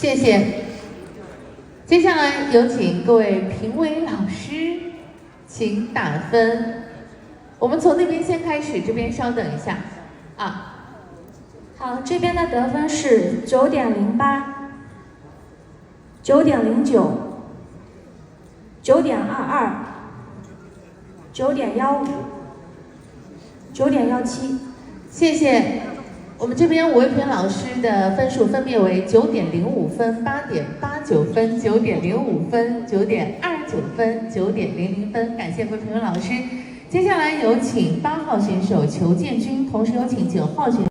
谢谢。接下来有请各位评委老师，请打分。我们从那边先开始，这边稍等一下啊。好，这边的得分是9.08、9.09、9.22、9.15、9.17。谢谢。我们这边5位评委老师的分数分别为9.05分、8.89分、9.05分、9.29分、9.00分，感谢各位评委老师。接下来有请8号选手裘建军，同时有请9号选手。